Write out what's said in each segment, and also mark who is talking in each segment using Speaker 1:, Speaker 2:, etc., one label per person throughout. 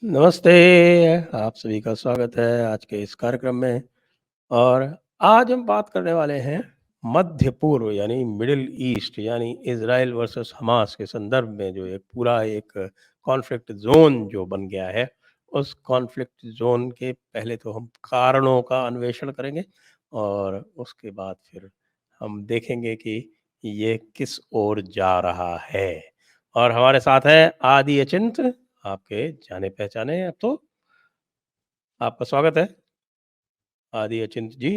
Speaker 1: नमस्ते, आप सभी का स्वागत है आज के इस कार्यक्रम में। और आज हम बात करने वाले हैं मध्य पूर्व यानी मिडिल ईस्ट यानी इज़राइल वर्सेस हमास के संदर्भ में जो एक पूरा एक कॉन्फ्लिक्ट ज़ोन जो बन गया है, उस कॉन्फ्लिक्ट ज़ोन के पहले तो हम कारणों का अन्वेषण करेंगे और उसके बाद फिर हम देखेंगे कि ये किस ओर जा रहा है। और हमारे साथ है आदि अचिंत, आपके जाने-पहचाने अब तो। आपका स्वागत है, आदि अचिंत जी।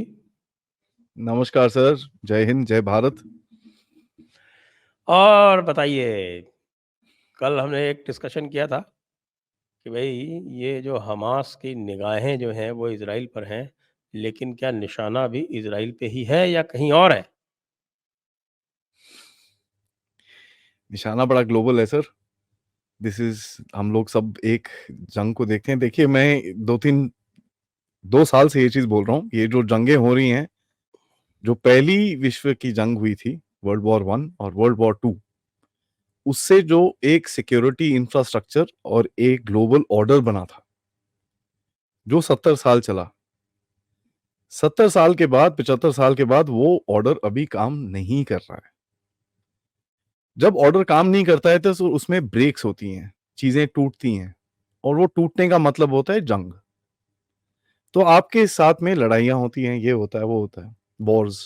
Speaker 2: नमस्कार सर, जय हिंद, जय भारत।
Speaker 1: और बताइए, कल हमने एक डिस्कशन किया था कि भई ये जो हमास की निगाहें जो हैं वो इज़राइल पर हैं, लेकिन क्या निशाना भी इज़राइल पे ही है या कहीं और है?
Speaker 2: निशाना बड़ा ग्लोबल है सर। दिस इज हम लोग सब एक जंग को देखते हैं। देखिए, मैं 2 साल से ये चीज बोल रहा हूँ। ये जो जंगें हो रही हैं, जो पहली विश्व की जंग हुई थी, वर्ल्ड वॉर 1 और वर्ल्ड वॉर 2, उससे जो एक सिक्योरिटी इंफ्रास्ट्रक्चर और एक ग्लोबल ऑर्डर बना था, जो 70 साल चला, 70 साल के बाद, 75 साल के बाद वो ऑर्डर अभी काम नहीं कर रहा है। जब ऑर्डर काम नहीं करता है तो उसमें ब्रेक्स होती हैं, चीजें टूटती हैं, और वो टूटने का मतलब होता है जंग। तो आपके साथ में लड़ाइयां होती हैं, ये होता है, वो होता है, wars.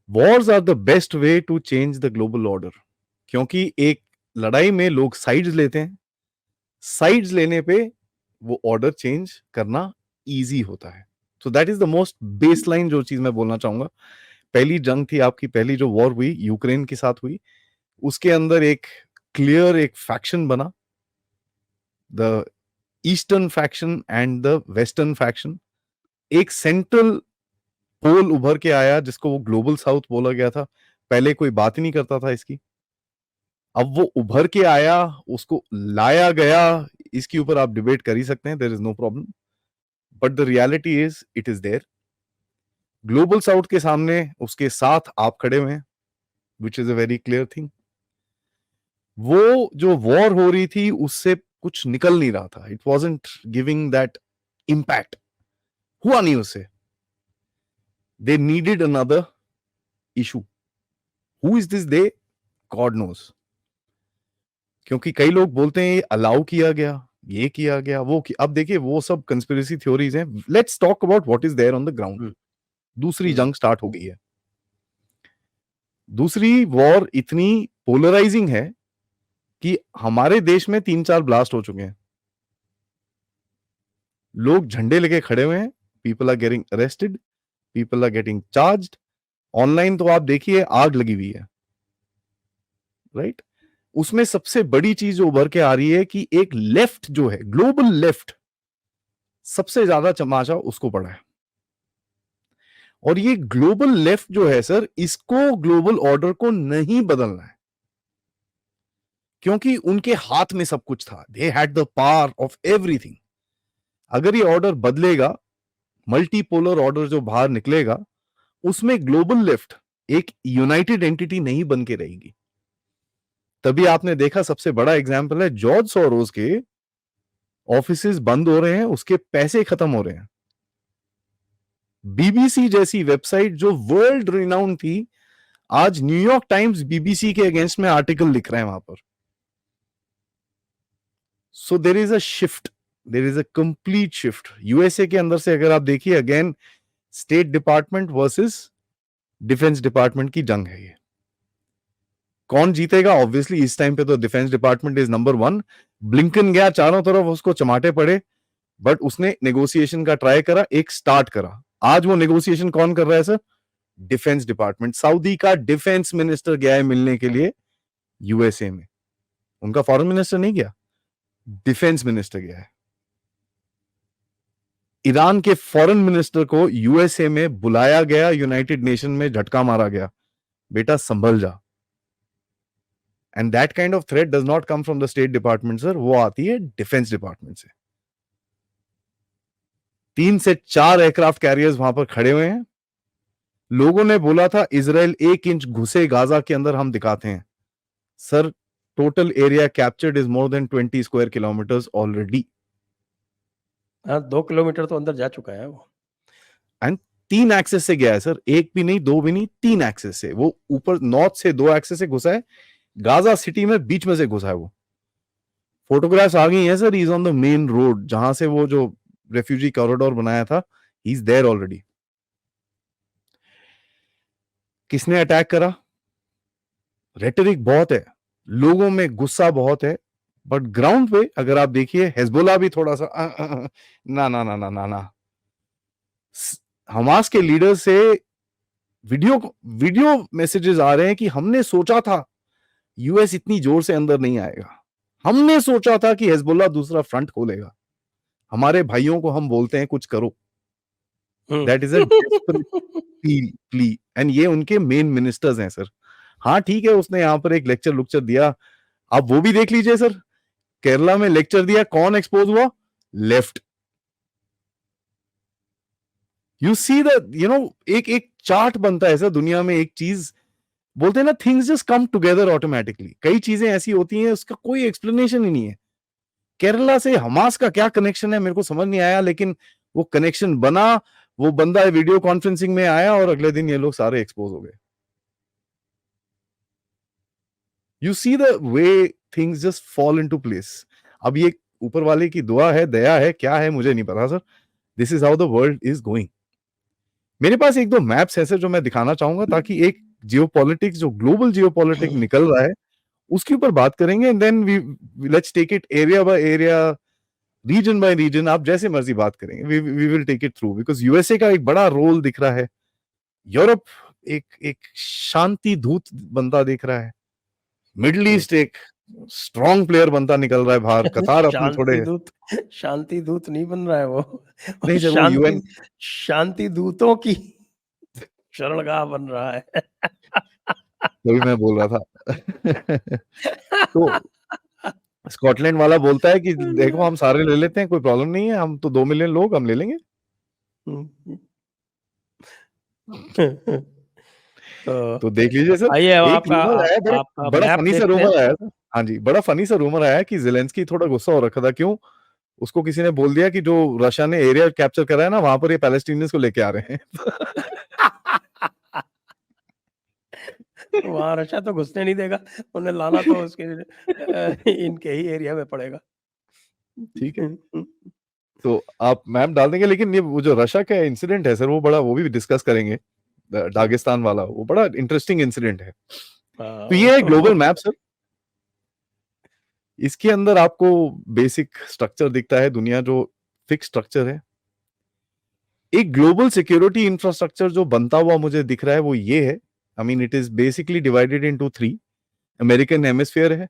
Speaker 2: Wars are the best way to change the global order, क्योंकि एक लड़ाई में लोग साइड्स लेते हैं। साइड्स लेने पे वो ऑर्डर चेंज करना इजी होता है। सो that is the most baseline जो चीज मैं बोलना चाहूंगा। पहली जंग थी आपकी, पहली जो वॉर हुई यूक्रेन के साथ हुई, उसके अंदर एक क्लियर एक फैक्शन बना, the eastern faction and the western faction. एक सेंट्रल पोल उभर के आया जिसको वो ग्लोबल साउथ बोला गया था। पहले कोई बात ही नहीं करता था इसकी, अब वो उभर के आया, उसको लाया गया। इसके ऊपर आप डिबेट कर ही सकते हैं, there is no problem, but the reality is it is there. Global south के सामने उसके साथ आप खड़े हुए हैं, which is a very clear thing. वो जो वॉर हो रही थी उससे कुछ निकल नहीं रहा था, it wasn't giving that impact, हुआ नहीं उससे। They needed another issue. Who is this they? God knows. क्योंकि कई लोग बोलते हैं ये अलाउ किया गया, ये किया गया, वो किया। अब देखिए, वो सब कंस्पिरेसी थ्योरीज हैं। Let's talk about what is there on the ground.
Speaker 1: Hmm,
Speaker 2: दूसरी
Speaker 1: हुँ,
Speaker 2: जंग स्टार्ट हो गई है। दूसरी वॉर इतनी पोलराइजिंग है कि हमारे देश में 3-4 ब्लास्ट हो चुके हैं। लोग झंडे लेके खड़े हुए हैं, people are getting arrested, people are getting charged. Online तो आप देखिए, आग लगी हुई है, राइट? उसमें सबसे बड़ी चीज जो उभर के आ रही है कि एक लेफ्ट जो है, ग्लोबल लेफ्ट, सबसे ज्यादा तमाचा उसको पड़ा है। और ये ग्लोबल लेफ्ट जो है सर, इसको ग्लोबल ऑर्डर को नहीं बदलना है, क्योंकि उनके हाथ में सब कुछ था। They had the power of everything. अगर ये ऑर्डर बदलेगा, मल्टीपोलर ऑर्डर जो बाहर निकलेगा, उसमें ग्लोबल लेफ्ट एक यूनाइटेड एंटिटी नहीं बन के रहेगी। तभी आपने देखा, सबसे बड़ा एग्जांपल है जॉर्ज सोरोस के ऑफिसेज बंद हो रहे हैं, उसके पैसे खत्म हो रहे हैं। बीबीसी जैसी वेबसाइट जो वर्ल्ड रिनाउंड थी, आज न्यूयॉर्क टाइम्स बीबीसी के अगेंस्ट में आर्टिकल लिख रहे हैं वहां पर। So there is a shift, there is a complete shift USA के अंदर से। अगर आप देखिए, again state department versus defence department की जंग है ये। कौन जीतेगा? ऑब्वियसली इस टाइम पे तो defence department is number 1। Blinken गया, चारों तरफ उसको चमाटे पड़े, बट उसने नेगोशिएशन का ट्राई करा, एक स्टार्ट करा। आज वो नेगोशिएशन कौन कर रहा है सर? Defence department. सऊदी का डिफेंस मिनिस्टर गया है मिलने के लिए यूएसए में। उनका फॉरेन मिनिस्टर नहीं गया, डिफेंस मिनिस्टर गया है। ईरान के फॉरेन मिनिस्टर को यूएसए में बुलाया गया, यूनाइटेड नेशन में झटका मारा गया, बेटा संभल जा। And that kind of threat does not come from the state department sir, वो आती है डिफेंस डिपार्टमेंट से। 3 से 4 एयरक्राफ्ट कैरियर्स वहां पर खड़े हुए हैं। लोगों ने बोला था इजराइल 1 इंच घुसे गाजा के अंदर हम दिखाते हैं। Sir, total area captured is more than 20 square kilometres already.
Speaker 1: हाँ 2 किलोमीटर तो अंदर जा चुका है वो।
Speaker 2: एंड 3 एक्सेस से गया है सर, एक भी नहीं, दो भी नहीं, 3 एक्सेस से। वो ऊपर नॉर्थ से 2 एक्सेस से घुसा है, गाजा सिटी में बीच में से घुसा है वो। फोटोग्राफ्स आ गई हैं sir, he is on the main road, जहां से वो जो रेफ्यूजी कॉरिडोर बनाया था, ही इज देयर ऑलरेडी। किसने अटैक करा? रेटरिक बहुत है, लोगों में गुस्सा बहुत है, बट ग्राउंड पे अगर आप देखिए, हिजबुल्लाह भी थोड़ा सा ना ना ना ना ना ना। हमास के लीडर से वीडियो वीडियो मैसेजेस आ रहे हैं कि हमने सोचा था यूएस इतनी जोर से अंदर नहीं आएगा, हमने सोचा था कि हिजबुल्लाह दूसरा फ्रंट खोलेगा, हमारे भाइयों को हम बोलते हैं कुछ करो। That is a plea, and ये उनके मेन मिनिस्टर्स हैं सर। हाँ ठीक है, उसने यहां पर एक लेक्चर दिया, आप वो भी देख लीजिए सर। केरला में लेक्चर दिया, कौन एक्सपोज हुआ? लेफ्ट। यू सी द एक एक चार्ट बनता है सर दुनिया में, एक चीज बोलते हैं ना, things just come together automatically. कई चीजें ऐसी होती हैं उसका कोई एक्सप्लेनेशन ही नहीं है। केरला से हमास का क्या कनेक्शन है मेरे को समझ नहीं आया, लेकिन वो कनेक्शन बना, वो बंदा वीडियो कॉन्फ्रेंसिंग में आया और अगले दिन ये लोग सारे एक्सपोज हो गए। You see the way things just fall into place. अब ये ऊपर वाले की दुआ है, दया है, क्या है मुझे नहीं पता sir. This is how the world is going. मेरे पास एक दो मैप्स है सर जो मैं दिखाना चाहूंगा, ताकि एक जियोपॉलिटिक्स, जो ग्लोबल जियोपॉलिटिक्स निकल रहा है, उसके ऊपर बात करेंगे। And then we let's take it area by area, region by region, आप जैसे मर्जी बात करेंगे, we will take it through, because USA का एक बड़ा रोल दिख रहा है, यूरोप एक एक शांति दूत बनता दिख रहा है, मिडिल ईस्ट एक स्ट्रॉन्ग प्लेयर बनता निकल रहा है बाहर, कतार अपने थोड़े
Speaker 1: शांति दूत नहीं बन रहा है वो
Speaker 2: नहीं सर, वो यूएन
Speaker 1: शांति दूतों की शरणगाह बन रहा है।
Speaker 2: तभी मैं बोल रहा था। तो स्कॉटलैंड वाला बोलता है कि देखो हम सारे ले लेते हैं, कोई प्रॉब्लम नहीं है, हम तो 2 मिलियन लोग, हम ले लेंगे। तो देख लीजिए सर,
Speaker 1: आइए
Speaker 2: एक
Speaker 1: आपका
Speaker 2: रूमर आया, बड़ा
Speaker 1: आपका
Speaker 2: बड़ा
Speaker 1: मैप
Speaker 2: फनी सा
Speaker 1: देखते हैं।
Speaker 2: रूमर आया था। हाँ जी, बड़ा फनी सा रूमर आया कि जेलेंस्की थोड़ा गुस्सा हो रखा था। क्यों? उसको किसी ने बोल दिया कि जो रशिया ने एरिया कैप्चर करा है ना, वहां पर ये पैलेस्टीनियंस को लेके आ रहे हैं।
Speaker 1: वहां रशिया तो घुसने नहीं देगा, उन्हें लाना तो उसके इनके ही एरिया में पड़ेगा।
Speaker 2: ठीक है, तो आप मैप डाल देंगे, लेकिन ये वो जो रशिया का इंसिडेंट है सर, वो बड़ा, वो भी डिस्कस करेंगे, दागिस्तान वाला, वो बड़ा इंटरेस्टिंग इंसिडेंट है। तो ये है ग्लोबल मैप सर। इसके अंदर आपको बेसिक स्ट्रक्चर दिखता है, दुनिया जो फिक्स स्ट्रक्चर है। एक ग्लोबल सिक्योरिटी इंफ्रास्ट्रक्चर जो बनता हुआ मुझे दिख रहा है वो ये है। I mean it is basically divided into 3। American hemisphere है,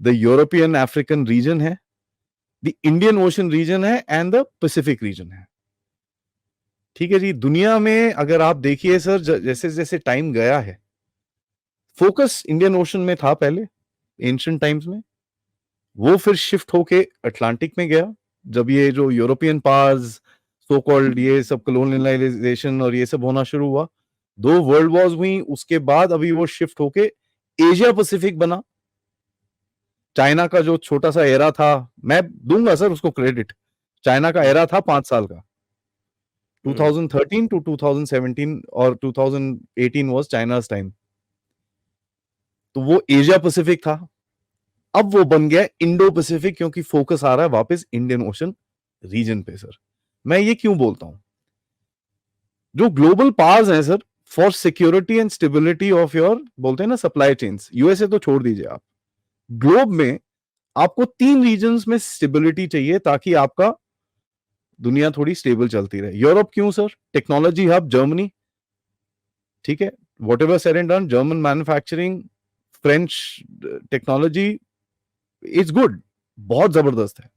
Speaker 2: द यूरोपियन अफ्रीकन रीजन है, द इंडियन ओशन रीजन है, एंड द पैसिफिक रीजन है। ठीक है जी। दुनिया में अगर आप देखिए सर, जैसे जैसे टाइम गया है, फोकस इंडियन ओशन में था पहले एंशिएंट टाइम्स में, वो फिर शिफ्ट होके अटलांटिक में गया। जब ये जो यूरोपियन पावर्स, सो कॉल्ड ये सब कॉलोनियलाइजेशन और ये सब होना शुरू हुआ, 2 वर्ल्ड वॉर्स हुई, उसके बाद अभी वो शिफ्ट होके एशिया पैसिफिक बना। चाइना का जो छोटा सा एरा था, मैं दूंगा सर उसको क्रेडिट, चाइना का एरा था 5 साल का, 2013 टू 2017 और 2018 वाज चाइना's टाइम, तो वो एशिया पैसिफिक था। अब वो बन गया इंडो पैसिफिक, क्योंकि फोकस आ रहा है वापस इंडियन ओशन रीजन पे सर। मैं ये क्यों बोलता हूं? जो ग्लोबल पावर्स हैं sir, for security and stability of your, बोलते हैं ना, सप्लाई चेन्स, यूएसए तो छोड़ दीजिए आप, ग्लोब में आपको 3 रीजन्स में स्टेबिलिटी चाहिए ताकि आपका दुनिया थोड़ी स्टेबल चलती रहे। यूरोप क्यों सर? टेक्नोलॉजी हब जर्मनी, ठीक है, what ever said and done, German manufacturing, French technology, it's good, बहुत जबरदस्त है।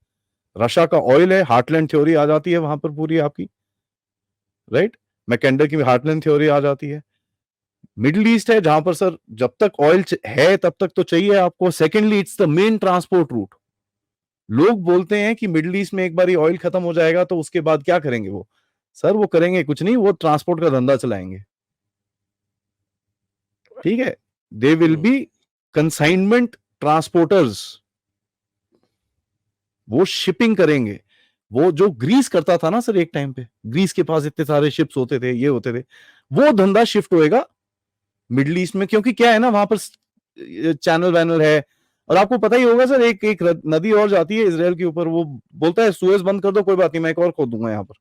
Speaker 2: रशिया का ऑयल है, हार्टलैंड थ्योरी आ जाती है वहां पर पूरी आपकी, राइट, मैकेंडर की हार्टलैंड थ्योरी आ जाती है। मिडिल ईस्ट है जहां पर सर जब तक ऑयल है तब तक तो चाहिए आपको। Secondly, it's the main transport route. लोग बोलते हैं कि मिडिल ईस्ट में एक बार ऑयल खत्म हो जाएगा तो उसके बाद क्या करेंगे वो? सर वो करेंगे कुछ नहीं, वो ट्रांसपोर्ट का धंधा चलाएंगे। ठीक है, they will be consignment transporters, वो शिपिंग करेंगे। वो जो ग्रीस करता था ना सर, एक टाइम पे ग्रीस के पास इतने सारे शिप्स होते थे, ये होते थे, वो धंधा शिफ्ट होएगा मिडिल ईस्ट में, क्योंकि क्या है ना, वहां पर चैनल वैनल है। और आपको पता ही होगा सर, एक एक नदी और जाती है इसराइल के ऊपर, वो बोलता है सुएज बंद कर दो, कोई बात नहीं, मैं एक और खोद दूंगा यहाँ पर।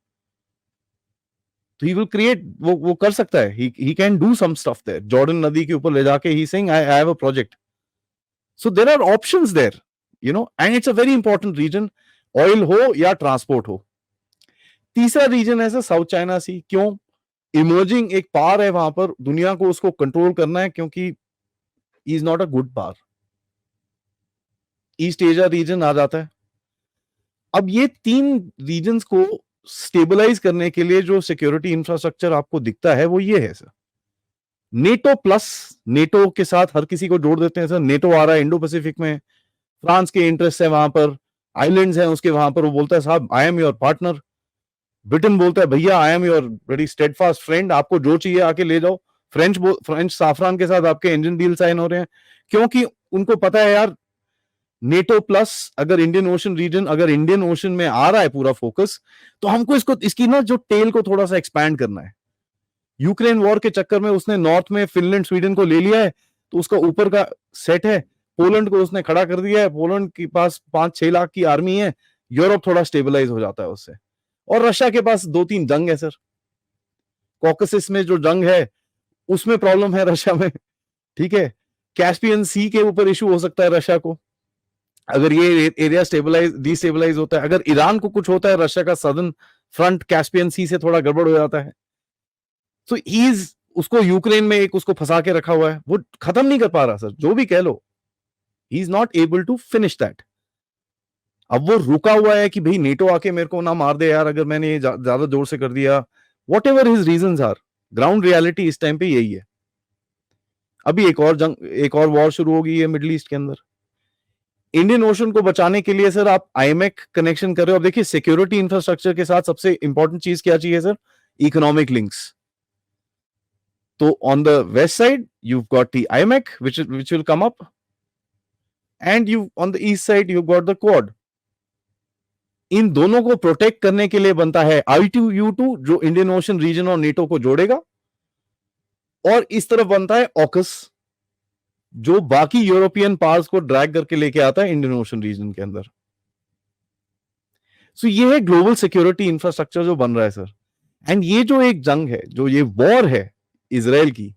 Speaker 2: तो ही विल क्रिएट, वो कर सकता है, he can do some stuff there, Jordan नदी के ऊपर ले जाके ही saying I have a project. So there are options there, you know, and it's a very important region, oil हो या ट्रांसपोर्ट हो। तीसरा रीजन है सर साउथ चाइना सी। क्यों? इमर्जिंग एक पार है वहां पर, दुनिया को उसको कंट्रोल करना है, क्योंकि is not a good par. East Asia region आ जाता है। अब ये तीन रीजन्स को स्टेबलाइज करने के लिए जो सिक्योरिटी इंफ्रास्ट्रक्चर आपको दिखता है वो ये है सर, नेटो प्लस। नेटो के साथ हर किसी को जोड़ देते हैं सर, नेटो आ रहा है इंडो पैसिफिक में, फ्रांस के इंटरेस्ट है वहां पर, आइलैंड्स हैं उसके वहां पर, वो बोलता है साहब I am your partner. Britain बोलता है भैया I am your very steadfast friend, आपको जो चाहिए आके ले जाओ। फ्रेंच साफरान के साथ आपके इंजन डील साइन हो रहे हैं, क्योंकि उनको पता है यार, नेटो प्लस अगर इंडियन ओशन रीजन, अगर इंडियन ओशन में आ रहा है पूरा फोकस, तो हमको इसकी ना जो टेल को थोड़ा सा एक्सपैंड करना है। यूक्रेन वॉर के चक्कर में उसने नॉर्थ में फिनलैंड स्वीडन को ले लिया है, तो उसका ऊपर का सेट है, पोलैंड को उसने खड़ा कर दिया है, पोलैंड के पास 5-6 लाख की आर्मी है, यूरोप थोड़ा स्टेबलाइज हो जाता है उससे। और रशिया के पास 2-3 जंग है सर, कॉकसिस में जो जंग है उसमें प्रॉब्लम है रशिया में, ठीक है, कैस्पियन सी के ऊपर इशू हो सकता है रशिया को, अगर ये एरिया स्टेबलाइज डिस्टेबलाइज होता है। अगर ईरान को कुछ होता है, रशिया का सदर्न फ्रंट कैस्पियन सी से थोड़ा गड़बड़ हो जाता है। तो इज उसको यूक्रेन में एक उसको फंसा के रखा हुआ है, वो खत्म नहीं कर पा रहा सर, जो भी कह लो, he is not able to finish that. अब वो रुका हुआ है कि भाई नेटो आके मेरे को ना मार दे यार, अगर मैंने ये ज्यादा जोर से कर दिया, whatever his reasons are, ground reality इस टाइम पे यही है। अभी एक और जंग, एक और वॉर शुरू हो गई है मिडिल ईस्ट के अंदर। इंडियन ओशन को बचाने के लिए सर आप आईएमएक कनेक्शन कर रहे हो। अब देखिए सिक्योरिटी इंफ्रास्ट्रक्चर के साथ सबसे इंपॉर्टेंट चीज क्या चाहिए सर? Economic links. तो on the west side you got the IMEC which will come up, and you on the east side you got the quad. इन दोनों को प्रोटेक्ट करने के लिए बनता है I2U2 जो इंडियन ओशन रीजन और नेटो को जोड़ेगा, और इस तरफ बनता है ऑकस जो बाकी यूरोपियन पावर्स को ड्रैग करके लेके आता है इंडियन ओशन रीजन के अंदर। सो ये है ग्लोबल सिक्योरिटी इंफ्रास्ट्रक्चर जो बन रहा है सर। एंड ये जो एक जंग है, जो ये वॉर है इजराइल की,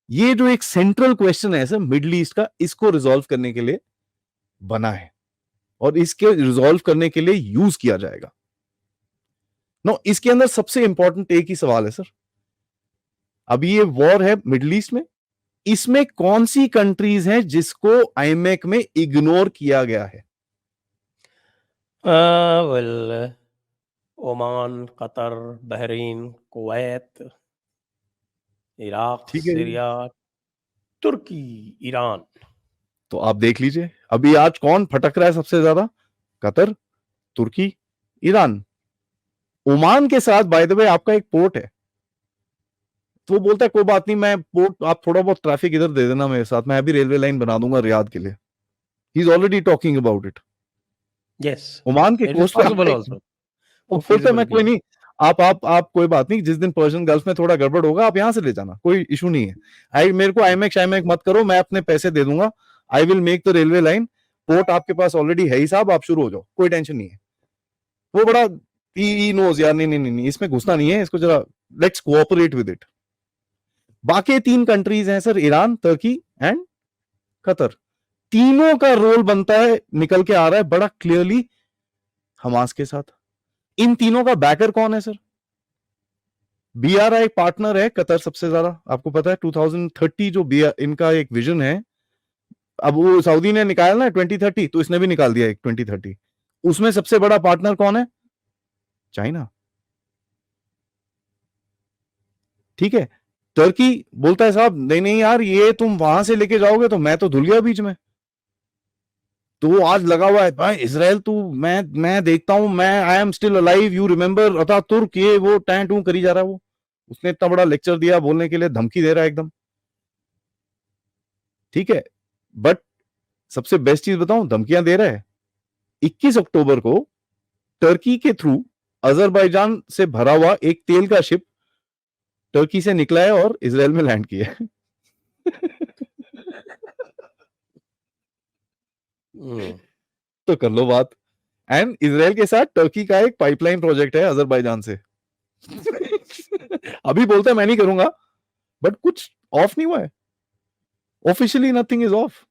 Speaker 2: ये जो एक सेंट्रल क्वेश्चन है सर मिडिल ईस्ट का, इसको रिजॉल्व करने के लिए बना है और इसके रिजॉल्व करने के लिए यूज किया जाएगा। नो, इसके अंदर सबसे इंपॉर्टेंट एक ही सवाल है सर, अभी ये वॉर है मिडिल ईस्ट में, इसमें कौन सी कंट्रीज हैं जिसको आईएमएक में इग्नोर किया गया है?
Speaker 1: Well, Oman, Qatar, Bahrain, Kuwait, Iraq,
Speaker 2: ठीक है जी।
Speaker 1: सीरिया, तुर्की, ईरान।
Speaker 2: तो आप देख लीजिए अभी आज कौन फटक रहा है सबसे ज्यादा? कतर, तुर्की, ईरान। ओमान के साथ बाय द वे आपका एक पोर्ट है, तो वो बोलता है कोई बात नहीं, मैं पोर्ट, आप थोड़ा बहुत ट्रैफिक इधर दे देना मेरे साथ, मैं अभी रेलवे लाइन बना दूंगा रियाद के लिए। He is already talking about it.
Speaker 1: Yes,
Speaker 2: Oman के
Speaker 1: इट इज
Speaker 2: कोस्ट पे
Speaker 1: पॉसिबल
Speaker 2: आपका
Speaker 1: आल्सो,
Speaker 2: वो
Speaker 1: वो
Speaker 2: बोलता है
Speaker 1: feasible
Speaker 2: मैं
Speaker 1: भी
Speaker 2: कोई
Speaker 1: है।
Speaker 2: नहीं, आप कोई बात नहीं, जिस दिन पर्शियन गल्फ में थोड़ा गड़बड़ होगा आप यहां से ले जाना, कोई इशू नहीं है। मेरे को आईएमएक शाईमैक मत करो, मैं अपने पैसे दे दूंगा, I will make the railway line, port आपके पास ऑलरेडी है ही साहब, आप शुरू हो जाओ, कोई टेंशन नहीं है। वो बड़ा ही नोज यार, नहीं नहीं नहीं, इसमें घुसना नहीं है, इसको जरा लेट्स कोऑपरेट विद इट। बाकी 3 कंट्रीज हैं सर, ईरान, तुर्की एंड कतर। तीनों का रोल बनता है, निकल के आ रहा है बड़ा क्लियरली हमास के साथ। इन तीनों का बैकर कौन है सर? बीआरआई पार्टनर है कतर सबसे ज्यादा, आपको पता है 2030 जो इनका एक विजन है, अब वो सऊदी ने निकाला ना 2030, तो इसने भी निकाल दिया एक 2030। उसमें सबसे बड़ा पार्टनर कौन है? चाइना। ठीक है, तुर्की बोलता है साहब नहीं नहीं यार, ये तुम वहां से लेके जाओगे तो मैं तो धुल गया बीच में। तो वो आज लगा हुआ है भाई इजराइल, तू मैं देखता हूं, मैं I am still alive, you remember अता तुर्क, ये वो टैं टू करी जा रहा है। वो उसने इतना बड़ा लेक्चर दिया, बोलने के लिए धमकी दे रहा है एकदम। ठीक है, बट सबसे बेस्ट चीज बताऊं, धमकियां दे रहा है। 21 अक्टूबर को टर्की के थ्रू अजरबैजान से भरा हुआ एक तेल का शिप टर्की से निकला है और इजराइल में लैंड किया है। तो कर लो बात। एंड इजराइल के साथ टर्की का एक पाइपलाइन प्रोजेक्ट है अजरबैजान से। अभी बोलता है मैं नहीं करूंगा, बट कुछ ऑफ नहीं हुआ है। Officially nothing is of.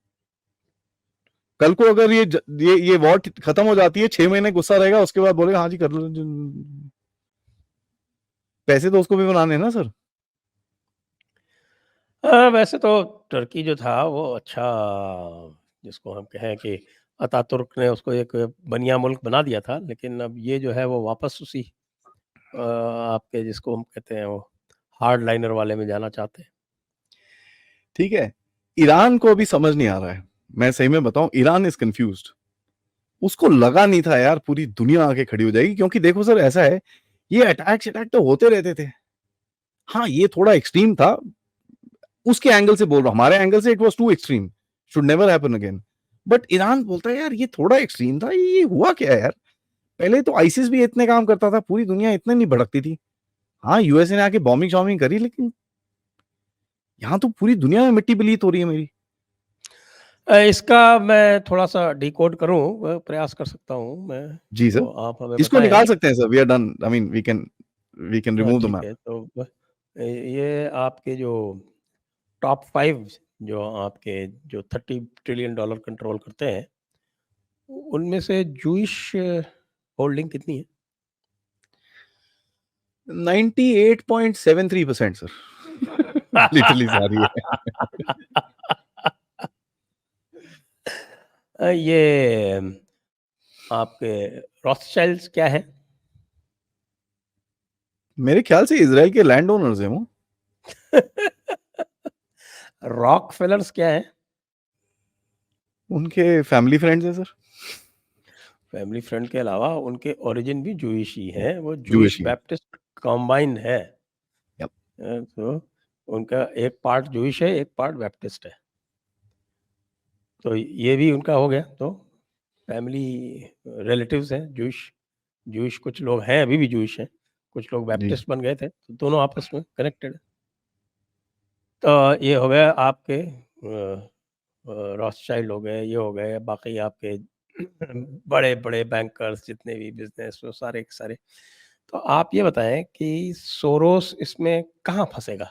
Speaker 2: कल को अगर ये वॉर खत्म हो जाती है, 6 महीने गुस्सा रहेगा, उसके बाद बोलेगा हाँ जी कर लो। पैसे तो उसको भी बनाने हैं ना सर।
Speaker 1: वैसे तो टर्की जो था वो अच्छा, जिसको हम कहें कि अतातुर्क ने उसको एक बनिया मुल्क बना दिया था, लेकिन अब ये जो है वो वापस उसी आपके जिसको हम कहते हैं वो हार्ड लाइनर वाले में जाना चाहते हैं।
Speaker 2: ठीक है, ईरान को अभी समझ नहीं आ रहा है। मैं सही में बताऊं, ईरान इज कंफ्यूज्ड। उसको लगा नहीं था यार पूरी दुनिया आके खड़ी हो जाएगी, क्योंकि देखो सर ऐसा है, ये अटैक तो होते रहते थे। हाँ ये थोड़ा एक्सट्रीम था, उसके एंगल से बोल रहा हूं, हमारे एंगल से it was too extreme, should never happen again. But Iran बोलता है यार ये थोड़ा एक्सट्रीम था, ये हुआ क्या है यार। पहले तो आईसिस भी इतने काम करता था, पूरी दुनिया इतने नहीं भड़कती थी। हाँ यूएसए ने आके बॉम्बिंग शॉम्बिंग करी, लेकिन यहाँ तो पूरी दुनिया में मिट्टी पलीत हो रही है मेरी।
Speaker 1: इसका मैं थोड़ा-सा डिकोड करूँ, प्रयास कर सकता हूँ मैं,
Speaker 2: जी सर,
Speaker 1: तो आप हमें
Speaker 2: इसको
Speaker 1: बताएँ।
Speaker 2: निकाल सकते हैं sir, we are done, I mean we can remove the
Speaker 1: ठीक
Speaker 2: मैप।
Speaker 1: है, तो ये आपके जो टॉप 5 जो आपके जो $30 ट्रिलियन कंट्रोल करते हैं, उनमें से जूइश होल्डिंग कितनी है?
Speaker 2: 98.73% सर। लिटरली सारी है।
Speaker 1: ये आपके रॉथस्चाइल्ड्स क्या है?
Speaker 2: मेरे ख्याल से इजराइल के लैंड ओनर्स हैं वो।
Speaker 1: रॉकफेलर्स क्या है?
Speaker 2: उनके फैमिली फ्रेंड्स हैं सर।
Speaker 1: फैमिली फ्रेंड के अलावा उनके ओरिजिन भी जूइश ही है, वो
Speaker 2: जूइश
Speaker 1: जूइश
Speaker 2: ही है।
Speaker 1: बैप्टिस्ट कंबाइन है।
Speaker 2: Yep.
Speaker 1: तो उनका एक पार्ट जूइश है, एक पार्ट बैप्टिस्ट है। तो ये भी उनका हो गया, तो फैमिली रिलेटिव्स हैं जूइश। जूइश कुछ लोग हैं, अभी भी जूइश हैं, कुछ लोग
Speaker 2: जी
Speaker 1: बैप्टिस्ट बन गए थे, तो दोनों आपस में कनेक्टेड है। तो ये हो गया आपके रॉथस्चाइल्ड हो गए, ये हो गए, बाकी आपके बड़े-बड़े बैंकर्स जितने भी बिज़नेस वो सारे के सारे। तो आप ये बताएँ कि सोरोस इसमें कहाँ फँसेगा?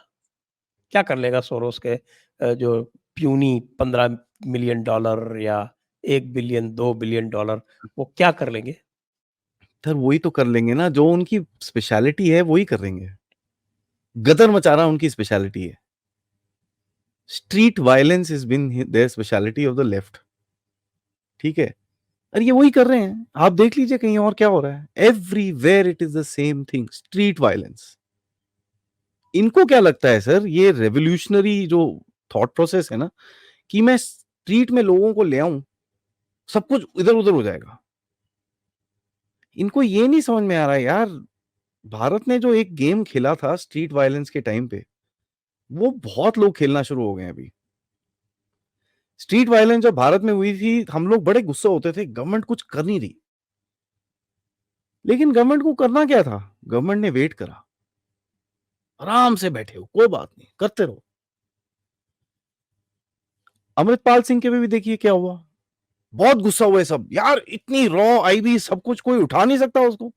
Speaker 1: क्या कर लेगा सोरोस के जो प्यूनी $15 मिलियन या 1 बिलियन, 2 बिलियन डॉलर, वो क्या कर लेंगे?
Speaker 2: सर, वही तो कर लेंगे ना, जो उनकी स्पेशलिटी है वही करेंगे। गदर मचाना उनकी स्पेशलिटी है। Street violence is been there speciality of the left. ठीक है, और ये वही कर रहे हैं। आप देख लीजिए कहीं और क्या हो रहा है, everywhere it is the same thing, street violence. इनको क्या लगता है सर, ये रेवोल्यूशनरी जो थॉट प्रोसेस है ना, कि मैं स्ट्रीट में लोगों को ले आऊं, सब कुछ इधर उधर हो जाएगा। इनको ये नहीं समझ में आ रहा है यार, भारत ने जो एक गेम खेला था स्ट्रीट वायलेंस के टाइम पे, वो बहुत लोग खेलना शुरू हो गए हैं अभी। स्ट्रीट वायलेंस जब भारत में हुई थी, हम लोग बड़े गुस्सा होते थे, गवर्नमेंट कुछ कर नहीं रही। लेकिन गवर्नमेंट को करना क्या था, गवर्नमेंट ने वेट करा, आराम से बैठे हो, कोई बात नहीं, करते रहो। अमृतपाल सिंह के भी देखिए क्या हुआ, बहुत गुस्सा हुए सब, यार इतनी रॉ आईबी सब कुछ, कोई उठा नहीं सकता उसको।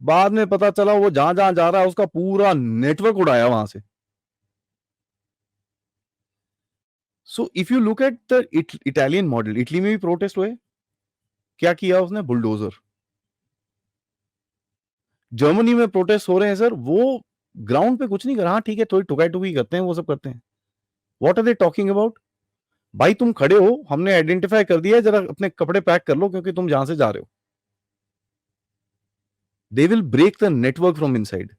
Speaker 2: बाद में पता चला वो जहां जहां जा रहा है उसका पूरा नेटवर्क उड़ाया वहां से। So if you look at the Italian model, Italy में भी प्रोटेस्ट हुए, क्या किया उसने, बुलडोजर। जर्मनी में प्रोटेस्ट हो रहे हैं सर, वो ग्राउंड पे कुछ नहीं कर रहा, हाँ ठीक है थोड़ी ठुकाई ठुकी करते हैं, वो सब करते हैं। What are they talking about, भाई तुम खड़े हो, हमने आइडेंटिफाई कर दिया है, जरा अपने कपड़े पैक कर लो क्योंकि तुम जहां से जा रहे हो। They will break the network from inside.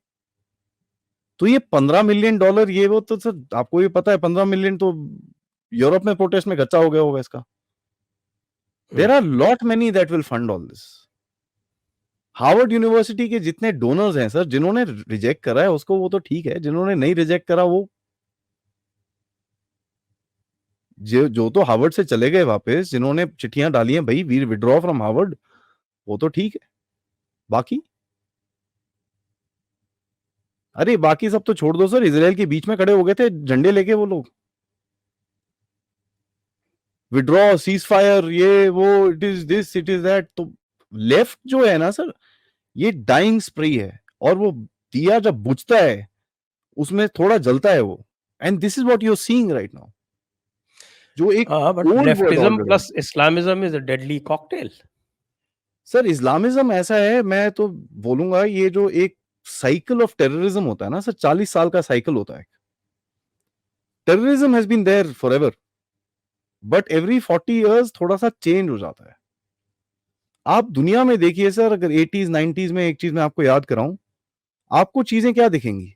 Speaker 2: तो ये $15 मिलियन, ये वो तो सर आपको ये पता है, 15 मिलियन तो यूरोप में प्रोटेस्ट में खर्चा हो गया होगा इसका। There are lot many that will fund all this. Harvard university के जितने डोनर्स हैं सर, जिन्होंने रिजेक्ट करा है उसको वो तो ठीक है, जिन्होंने नहीं रिजेक्ट करा वो जो तो हार्वर्ड से चले गए वापस, जिन्होंने चिट्ठियां डाली हैं भाई वी विड्रॉ फ्रॉम हार्वर्ड, वो तो ठीक है। बाकी अरे बाकी सब तो छोड़ दो सर, इजराइल के बीच में खड़े हो गए थे झंडे लेके वो लोग, विड्रॉ, सीज फायर, ये वो, it is this, it is that. तो लेफ्ट जो है ना सर, ये डाइंग स्प्रे है, और वो दिया जब बुझता है उसमें थोड़ा जलता है वो, and this is what you are seeing right now, जो एक
Speaker 1: हाँ, but
Speaker 2: cold war
Speaker 1: leftism
Speaker 2: order है।
Speaker 1: Plus Islamism is a deadly cocktail.
Speaker 2: Sir Islamism ऐसा है, मैं तो बोलूंगा ये जो एक साइकिल ऑफ टेररिज्म होता है ना सर, 40 साल का साइकिल होता है। Terrorism has been there forever, but every 40 years थोड़ा सा चेंज हो जाता है। आप दुनिया में देखिए सर, अगर 80s 90s में एक चीज मैं आपको याद कराऊं, आपको चीजें क्या दिखेंगी?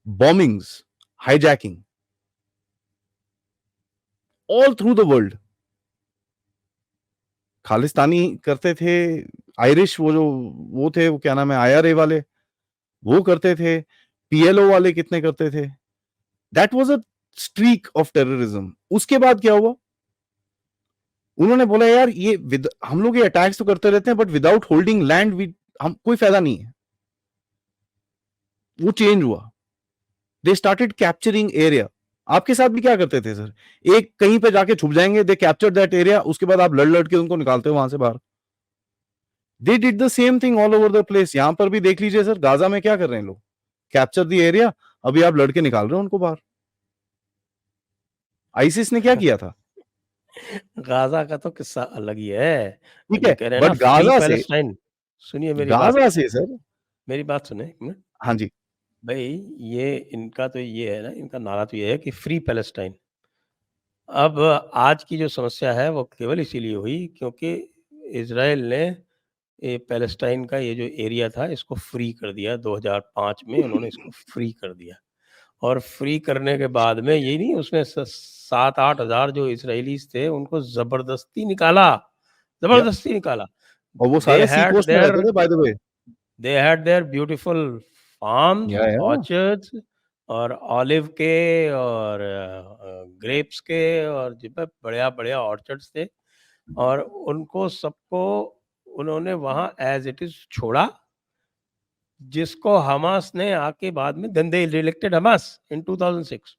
Speaker 2: Bombings, hijacking, all through the world. Khalistani करते थे, आयरिश वो जो वो थे, वो क्या नाम है, आईआरए वाले, वो करते थे, पीएलओ वाले कितने करते थे। That was a streak of terrorism. उसके बाद क्या हुआ? उन्होंने बोला यार ये हम लोग ये अटैक्स तो करते रहते हैं, बट विदाउट होल्डिंग लैंड हम कोई फायदा नहीं है। वो चेंज हुआ, दे स्टार्टेड कैप्चरिंग एरिया। आपके साथ भी क्या करते थे सर? एक कहीं पे जाके छुप जाएंगे, दे कैप्चर दैट एरिया, उसके बाद आप लड़ लड़ के उनको निकालते हो वहां से बाहर। They did the same thing all over the place. यहां पर भी देख लीजिए सर, गाजा में क्या कर रहे हैं लोग? कैप्चर द एरिया, अभी आप लड़के निकाल रहे हो उनको बाहर। आईसिस ने क्या किया था?
Speaker 1: गाजा का तो किस्सा अलग ही है।
Speaker 2: ठीक
Speaker 1: जो
Speaker 2: है,
Speaker 1: कह रहे हैं ना
Speaker 2: बट
Speaker 1: फ्री
Speaker 2: गाजा से,
Speaker 1: पैलेस्टाइन, सुनिए मेरी बात,
Speaker 2: गाजा से सर,
Speaker 1: मेरी बात सुने एक मिनट।
Speaker 2: हाँ जी,
Speaker 1: भाई ये इनका तो ये है ना, इनका नारा तो ये है कि फ्री पैलेस्टाइन। अब आज की जो समस्या है वो केवल इसीलिए हुई क्योंकि इज़राइल ने ये पैलेस्टाइन का ये जो एरिया था इसको फ्री कर दिया। 2005 में उन्होंने इसको फ्री कर दिया, और फ्री करने के बाद में यही नहीं, उसमें 7-8 हज़ार जो इज़राइलीज़ थे उनको ज़बरदस्ती निकाला,
Speaker 2: या,
Speaker 1: ज़बरदस्ती निकाला।
Speaker 2: और वो
Speaker 1: दे
Speaker 2: सारे सी
Speaker 1: हैड
Speaker 2: कोस्ट में
Speaker 1: देयर
Speaker 2: रहते थे by the way.
Speaker 1: They had there beautiful farms,
Speaker 2: या
Speaker 1: ऑर्चर्ड्स और ऑलिव के और ग्रेप्स के और जो है बढ़िया-बढ़िया ऑर्चर्ड्स थे, और उनको सबको उन्होंने वहाँ एज़ इट इज़ छोड़ा, जिसको हमास ने आके बाद में देन दे इलेक्टेड हमास इन 2006,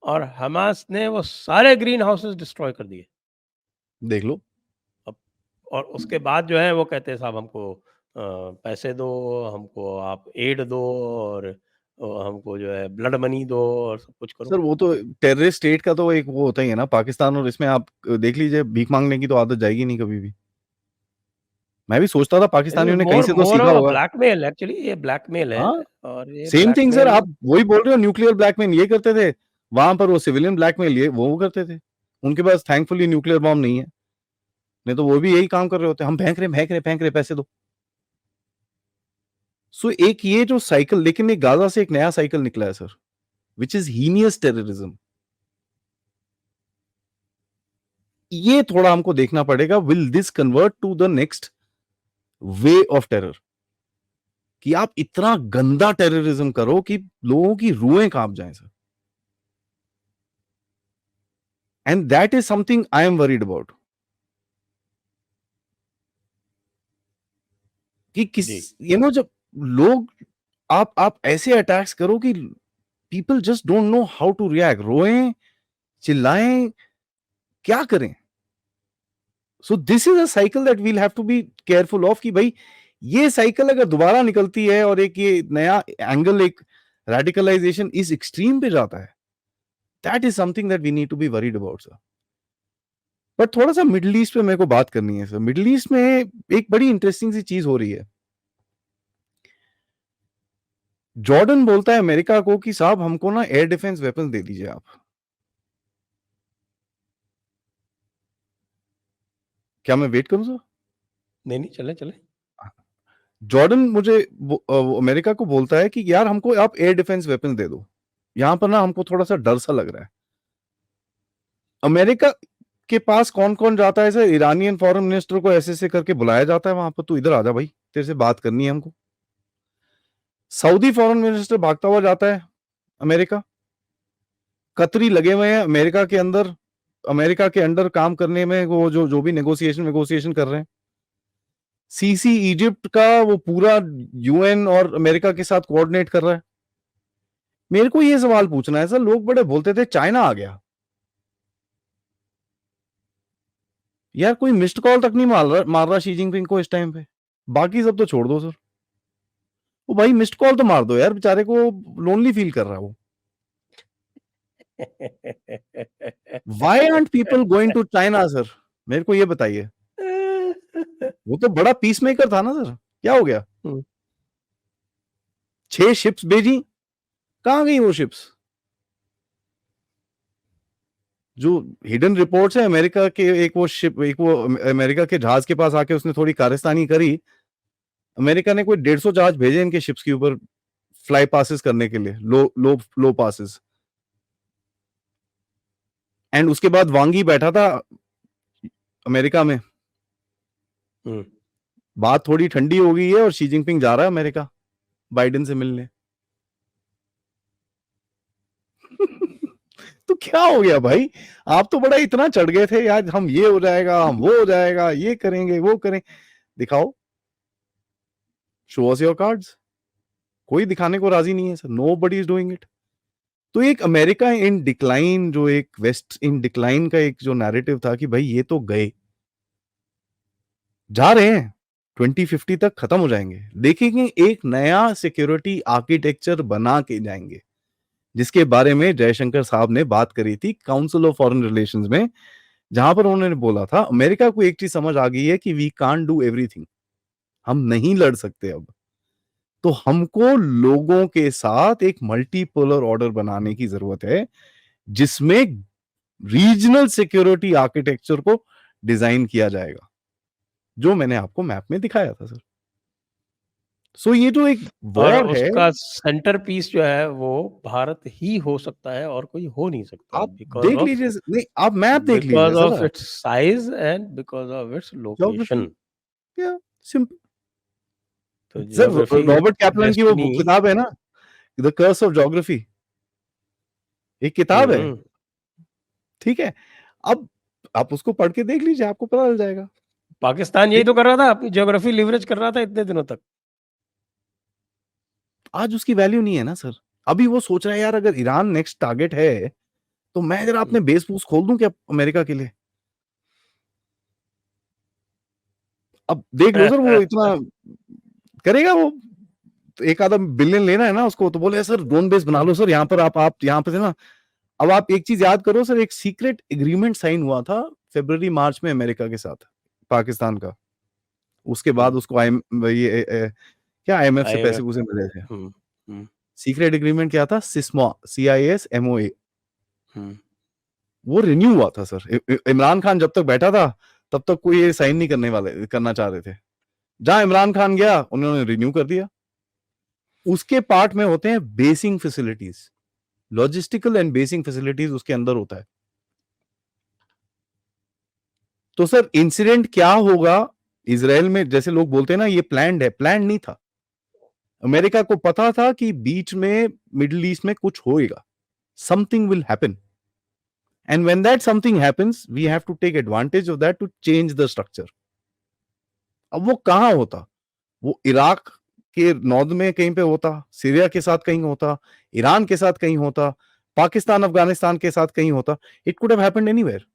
Speaker 1: और हमास ने वो सारे ग्रीन हाउसेस डिस्ट्रॉय कर दिए।
Speaker 2: देख लो।
Speaker 1: अब और उसके बाद जो है वो कहते हैं साहब हमको पैसे दो, हमको आप एड दो, और हमको जो है ब्लड मनी दो और सब कुछ करो।
Speaker 2: सर वो तो टेररिस्ट स्टेट का तो एक वो होता ही है ना पाकिस्तान, और इसमें आप देख लीजिए, भीख मांगने की तो आदत जाएगी नहीं कभी भी। मैं भी सोचता था पाकिस्तानियों ने कहीं
Speaker 1: मोर
Speaker 2: से तो
Speaker 1: मोर
Speaker 2: सीखा
Speaker 1: ऑफ अ
Speaker 2: होगा।
Speaker 1: ब्लैकमेल, एक्चुअली ये ब्लैकमेल है,
Speaker 2: हाँ,
Speaker 1: और ये
Speaker 2: सेम थिंग सर,
Speaker 1: ब्लैकमेल।
Speaker 2: आप वही बोल रहे हो, न्यूक्लियर ब्लैकमेल ये करते थे, वहां पर वो सिविलियन ब्लैकमेल ये वो करते थे। उनके पास थैंकफुली न्यूक्लियर बॉम्ब नहीं है, नहीं तो वो भी यही काम कर रहे होते, हम फेंक रहे पैसे दो। सो एक ये जो साइकिल, लेकिन एक गाजा से एक नया साइकिल निकला है sir, which is heinous terrorism. ये थोड़ा हमको देखना पड़ेगा, will this convert to the next way of terror, कि आप इतना गंदा टेररिज्म करो कि लोगों की रूहें कांप जाएं sir. And that is something I am worried about, कि किस
Speaker 1: जी,
Speaker 2: जब लोग, आप ऐसे अटैक्स करो कि people just don't know how to react, रोएं, चिल्लाएं, क्या करें। So this is a cycle that we'll have to be careful of, कि भाई ये साइकिल अगर दोबारा निकलती है और एक ये नया एंगल, एक रेडिकलाइजेशन इस एक्सट्रीम पे जाता है, that is something that we need to be worried about sir. But थोड़ा सा मिडिल ईस्ट पे मेरे को बात करनी है सर। मिडिल ईस्ट में एक बड़ी इंटरेस्टिंग सी चीज हो रही है। जॉर्डन बोलता है अमेरिका को कि साहब हमको ना एयर डिफेंस वेपन दे दीजिए आप। क्या मैं वेट करूं सर?
Speaker 1: नहीं, नहीं, चले, चले।
Speaker 2: जॉर्डन मुझे अमेरिका को बोलता है कि यार हमको आप एयर डिफेंस वेपन दे दो, यहां पर ना हमको थोड़ा सा डर सा लग रहा है। अमेरिका के पास कौन कौन जाता है सर? ईरानियन फॉरेन मिनिस्टर को ऐसे ऐसे करके बुलाया जाता है वहां पर, तू इधर आ जा भाई, तेरे से बात करनी है हमको। सऊदी फॉरेन मिनिस्टर भागता हुआ जाता है अमेरिका। कतरी लगे हुए हैं अमेरिका के अंदर, अमेरिका के अंडर काम करने में, वो जो जो भी नेगोशिएशन कर रहे हैं। सीसी इजिप्ट का वो पूरा यूएन और अमेरिका के साथ कोऑर्डिनेट कर रहा है। मेरे को ये सवाल पूछना है सर, लोग बड़े बोलते थे चाइना आ गया, यार कोई मिस्ड कॉल तक नहीं मार रहा शी जिनपिंग को इस टाइम पे, बाकी सब तो छोड़ दो सर। वो भाई मिस्ड कॉल तो मार दो यार, बेचारे को लोनली फील कर रहा है वो। Why aren't people going to China sir, मेरे को ये बताइए। वो तो बड़ा पीस मेकर था ना सर, क्या हो गया? 6 शिप्स भेजी, कहां गई वो शिप्स? जो हिडन रिपोर्ट्स है अमेरिका के, एक वो अमेरिका के जहाज के पास आके उसने थोड़ी कारस्तानी करी। अमेरिका ने कोई 150 जहाज भेजे इनके शिप्स के ऊपर फ्लाई पासेस करने के लिए, लो पासेस। एंड उसके बाद वांगी बैठा था अमेरिका में, बात थोड़ी ठंडी हो गई है और शी जिनपिंग जा रहा है अमेरिका बाइडेन से मिलने। तो क्या हो गया भाई, आप तो बड़ा इतना चढ़ गए थे यार, हम ये हो जाएगा, हम वो हो जाएगा, ये करेंगे, वो करें। दिखाओ, शो अस योर कार्ड्स। कोई दिखाने को राजी नहीं है sir, nobody is doing it. तो एक अमेरिका इन डिक्लाइन, जो एक वेस्ट इन डिक्लाइन का एक जो नैरेटिव था कि भाई ये तो गए, जा रहे हैं, 2050 तक खत्म हो जाएंगे, देखेंगे एक नया सिक्योरिटी आर्किटेक्चर बना के जाएंगे, जिसके बारे में जयशंकर साहब ने बात करी थी काउंसिल ऑफ फॉरेन रिलेशंस में, जहां पर उन्होंने बोला था अमेरिका को एक चीज समझ आ गई है कि वी कांट डू एवरीथिंग, हम नहीं लड़ सकते अब, तो हमको लोगों के साथ एक मल्टीपोलर ऑर्डर बनाने की जरूरत है, जिसमें रीजनल सिक्योरिटी आर्किटेक्चर को डिजाइन किया जाएगा, जो मैंने आपको मैप में दिखाया था सर। सो ये जो एक वॉर है,
Speaker 1: उसका सेंटर पीस जो है वो भारत ही हो सकता है और कोई हो नहीं सकता,
Speaker 2: आप देख लीजिए, नहीं आप मैप देख लीजिए
Speaker 1: because of
Speaker 2: sir,
Speaker 1: it's size and because of its location.
Speaker 2: या सिंपल।
Speaker 1: तो
Speaker 2: सर
Speaker 1: ज्योग्राफी
Speaker 2: रॉबर्ट कैपलन की वो
Speaker 1: डेस्टिनी।
Speaker 2: किताब है ना, द कर्स ऑफ ज्योग्राफी, एक किताब है, ठीक है, अब आप उसको पढ़ के देख लीजिए, आपको पता चल जाएगा।
Speaker 1: पाकिस्तान यही तो कर रहा था, अपनी ज्योग्राफी लिवरेज कर रहा था इतने दिनों तक।
Speaker 2: आज उसकी वैल्यू नहीं है ना सर, अभी वो सोच रहा है यार अगर ईरान नेक्स्ट टारगेट है तो मैं जरा अपने बेस बूस खोल दूं क्या अमेरिका के लिए। अब देख लो सर, वो इतना करेगा, वो एक आधा बिलियन लेना है ना उसको, तो बोले सर ड्रोन बेस बना लो सर, यहाँ पर आप यहाँ पे थे ना। अब आप एक चीज याद करो सर, एक सीक्रेट एग्रीमेंट साइन हुआ था फरवरी मार्च में अमेरिका के साथ पाकिस्तान का, उसके बाद उसको क्या IMF से पैसे पूसे मिले थे। सीक्रेट एग्रीमेंट क्या था? सिस्मो, CISMOA, वो रिन्यू हुआ था सर। इमरान खान जब तक बैठा था तब तक कोई ये साइन नहीं करना चाह रहे थे, जहां इमरान खान गया उन्होंने रिन्यू कर दिया। उसके पार्ट में होते हैं basin facilities, logistical and basin facilities उसके अंदर होता है। तो सर इंसिडेंट क्या होगा इजराइल में, जैसे लोग बोलते हैं ना ये प्लान्ड है, प्लान नहीं था। अमेरिका को पता था कि बीच में मिडिल ईस्ट में कुछ होएगा, something will happen, and when that something happens we have to take advantage of that to change the structure. अब वो कहां होता? वो इराक के नॉर्थ में कहीं पे होता, सीरिया के साथ कहीं होता, ईरान के साथ कहीं होता, पाकिस्तान अफगानिस्तान के साथ कहीं होता, it could have happened anywhere.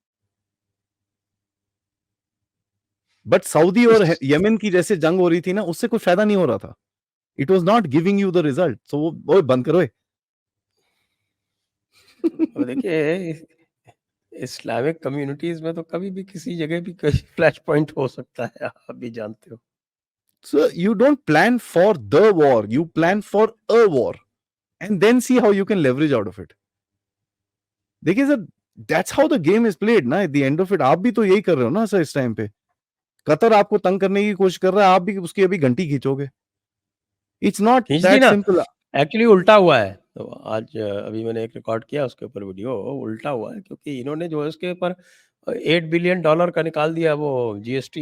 Speaker 2: But Saudi और यमन की जैसे जंग हो रही थी ना, उससे कोई फायदा नहीं हो रहा था, it was not giving you the result, so वो बंद करो।
Speaker 1: देखिए इस्लामिक कम्युनिटीज में तो कभी भी किसी जगह भी कोई फ्लैश पॉइंट हो सकता है, आप भी जानते हो।
Speaker 2: So you don't plan for the war, you plan for a war and then see how you can leverage out of it. देखिए sir, that's how the game is played ना, at the end of it आप भी तो यही कर रहे हो ना सर। इस टाइम पे कतर आपको तंग करने की कोशिश कर रहा है, आप भी उसकी अभी घंटी खींचोगे। इट्स नॉट
Speaker 1: खींच दी
Speaker 2: दैट
Speaker 1: ना,
Speaker 2: सिंपल।
Speaker 1: एक्चुअली उल्टा हुआ है। तो आज अभी मैंने एक रिकॉर्ड किया उसके ऊपर वीडियो, उल्टा हुआ है क्योंकि इन्होंने जो है उसके ऊपर $8 बिलियन का निकाल दिया वो GST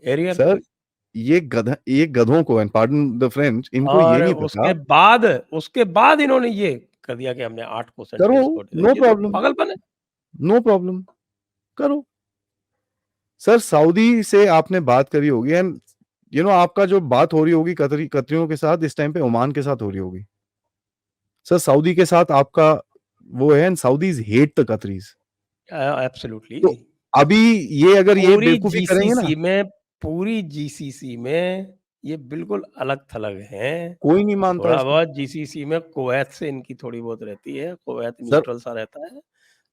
Speaker 1: एरिया।
Speaker 2: सर ये गधों को, एंड पार्डन द फ्रेंच, इनको ये
Speaker 1: और
Speaker 2: नहीं पता।
Speaker 1: उसके बाद इन्होंने ये कर दिया कि हमने 8%
Speaker 2: करो,
Speaker 1: इसको,
Speaker 2: नो
Speaker 1: ये तो
Speaker 2: प्रॉब्लम,
Speaker 1: पागलपन है।
Speaker 2: नो प्रॉब्लम, करो। सर सऊदी से आपने बात करी होगी, एंड यू नो आपका जो बात हो रही होगी कतरियों के साथ, इस टाइम पे ओमान के साथ हो रही होगी। सर सऊदी के साथ आपका वो है, and Saudis hate the Qataris.
Speaker 1: Absolutely.
Speaker 2: तो अभी ये अगर ये
Speaker 1: पूरी
Speaker 2: बेवकूफी करेंगे ना,
Speaker 1: पूरी जीसीसी में ये बिल्कुल अलग थलग हैं।
Speaker 2: कोई नहीं मानता
Speaker 1: थोड़ा
Speaker 2: इसको।
Speaker 1: बहुत जीसीसी में कुवैत से इनकी थोड़ी बहुत रहती है, कुवैत
Speaker 2: सर
Speaker 1: न्यूट्रल सा रहता है।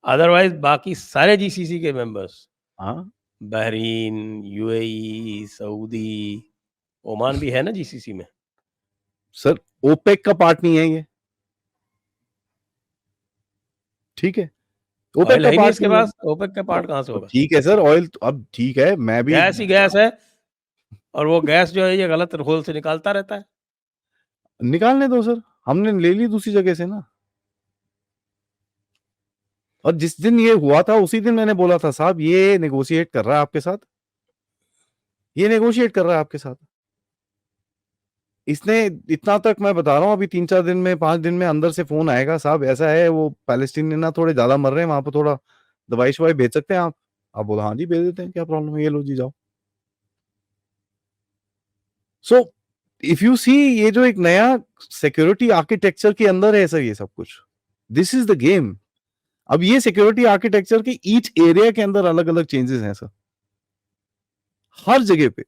Speaker 1: अदरवाइज बाकी सारे जीसीसी के मेंबर्स,
Speaker 2: हाँ
Speaker 1: बहरीन, यूएई, सऊदी, ओमान भी है ना जीसीसी में।
Speaker 2: सर ओपेक का पार्ट नहीं है ये, ठीक है, ओपेक
Speaker 1: ऑयल
Speaker 2: का
Speaker 1: है ही नहीं
Speaker 2: पार्ट
Speaker 1: इसके
Speaker 2: नहीं है।
Speaker 1: पास, ओपेक का पार्ट कहाँ से
Speaker 2: तो
Speaker 1: होगा?
Speaker 2: ठीक है सर, ऑयल अब ठीक है, मैं भी
Speaker 1: गैस ही गैस है, और वो गैस जो है ये गलत होल से निकालता रहता है।
Speaker 2: निकालने दो सर, हमने ले ली दूसरी जगह से ना। और जिस दिन ये हुआ था उसी दिन मैंने बोला था साहब ये नेगोशिएट कर रहा है आपके साथ, ये नेगोशिएट कर रहा है आपके साथ। इसने इतना तक मैं बता रहा हूँ, अभी 3-4 दिन में 5 दिन में अंदर से फोन आएगा, साहब ऐसा है वो पैलेस्टीनियन ना थोड़े ज्यादा मर रहे हैं वहां पर, थोड़ा दवाई शवाई भेज सकते हैं आप बोला हाँ जी भेज देते हैं, क्या प्रॉब्लम है, ये लो जी जाओ। सो इफ यू सी, ये जो एक नया सिक्योरिटी आर्किटेक्चर के अंदर है सर ये सब कुछ, दिस इज द गेम। अब ये सिक्योरिटी आर्किटेक्चर के ईच एरिया के अंदर अलग अलग चेंजेस हैं सर, हर जगह पे।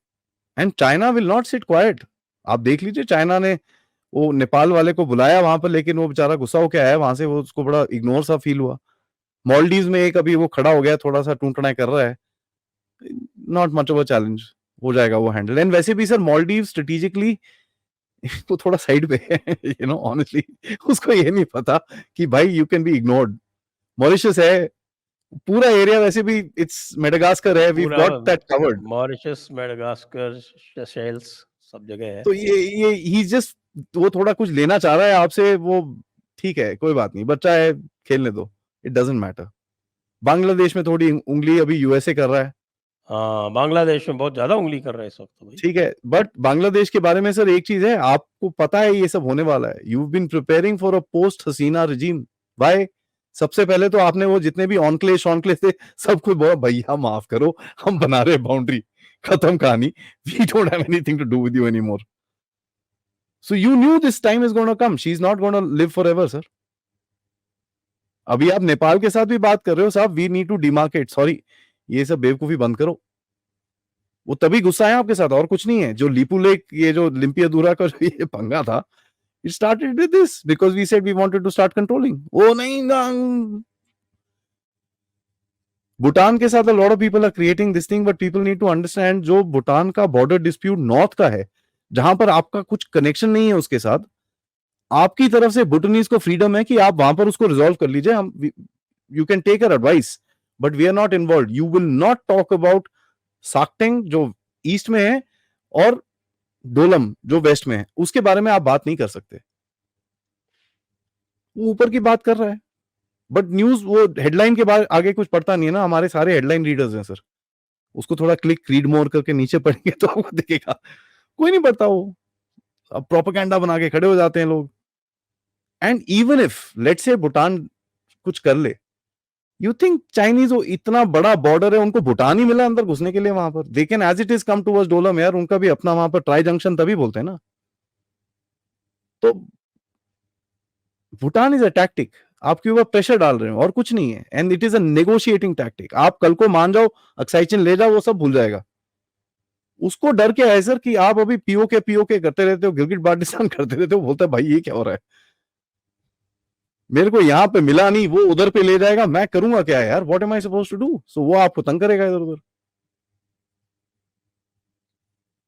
Speaker 2: And China will not sit quite. आप देख लीजिए, चाइना ने वो नेपाल वाले को बुलाया वहां पर, लेकिन वो बेचारा गुस्सा होकर आया वहां से, वो उसको बड़ा इग्नोर सा फील हुआ। मॉलडीव में एक अभी वो खड़ा हो गया, थोड़ा सा टूटना कर रहा है, not much of a challenge, हो जाएगा वो हैंडल। एंड वैसे भी सर मॉलडीव स्ट्रेटेजिकली वो थोड़ा साइड पे है, यू नो ऑनेस्टली, उसको ये नहीं पता कि भाई you can be ignored. Mauritius है, पूरा एरिया वैसे भी इट्स मेडागास्कर है, वी
Speaker 1: पूरा
Speaker 2: got that covered.
Speaker 1: Mauritius, Madagascar, Seychelles सब जगह है।
Speaker 2: तो ये ही जस्ट, वो थोड़ा कुछ लेना चाह रहा है आपसे, वो ठीक है कोई बात नहीं, बच्चा है खेलने दो, इट डजंट मैटर। बांग्लादेश में थोड़ी उंगली अभी यूएसए कर रहा है,
Speaker 1: हाँ, बांग्लादेश में बहुत ज्यादा उंगली कर रहे हैं इस वक्त तो भाई।
Speaker 2: ठीक है, बट बांग्लादेश के बारे में सर एक चीज है, आपको पता है ये सब होने वाला है, you been preparing for a post Hasina regime. Bye, सबसे पहले तो आपने वो जितने भी ऑनक्लेव शॉनक्लेव थे सबको बोला भैया माफ करो, हम बना रहे बाउंड्री, खत्म कहानी, we don't have anything to do with you anymore. So you knew this time is gonna come, she is not gonna live forever sir. अभी आप नेपाल के साथ भी बात कर रहे हो साहब, we need to demarcate, sorry ये सब बेवकूफी बंद करो। वो तभी गुस्सा है आपके साथ, और कुछ नहीं है। जो लीपू लेक, ये जो लिम्पियादुरा का जो ये पंगा था, it started with this because we said we wanted to start controlling. Oh नहीं ना, भूटान के साथ lot of people are creating this thing, but people need to understand, जो भूटान का बॉर्डर डिस्प्यूट नॉर्थ का है, जहां पर आपका कुछ कनेक्शन नहीं है उसके साथ, आपकी तरफ से भूटानीज को फ्रीडम है कि आप वहां पर उसको रिजॉल्व कर लीजिए, हम you can take our advice, but we are not involve. You will not talk about Sakteng जो ईस्ट में है, और डोलम जो वेस्ट में है, उसके बारे में आप बात नहीं कर सकते। वो ऊपर की बात कर रहा है, बट न्यूज वो हेडलाइन के बाद आगे कुछ पढ़ता नहीं है ना, हमारे सारे हेडलाइन रीडर्स हैं सर, उसको थोड़ा क्लिक रीड मोर करके नीचे पढ़ेंगे तो आपको दिखेगा, कोई नहीं पढ़ता वो, अब प्रोपेगेंडा बना के खड़े हो जाते हैं लोग। And even if let's say Bhutan कुछ कर ले, यू थिंक चाइनीज, वो इतना बड़ा बॉर्डर है, उनको भूटान ही मिला अंदर घुसने के लिए वहां पर, they can as it is come towards Doklam यार, उनका भी अपना वहां पर ट्राई जंक्शन तभी बोलते हैं ना। तो भूटान इज अ टैक्टिक, आपके ऊपर प्रेशर डाल रहे हो और कुछ नहीं है, and it is a negotiating tactic. आप कल को मान जाओ एक्साइचिन ले जाओ, वो सब भूल जाएगा। उसको डर के है सर कि आप अभी पीओके करते रहते हो, गिलगिट बाल्टिस्तान करते रहते हो, बोलता है भाई ये क्या हो रहा है, मेरे को यहाँ पे मिला नहीं, वो उधर पे ले जाएगा, मैं करूंगा क्या यार, what am I suppose to do. So वो आपको तंग करेगा इधर उधर।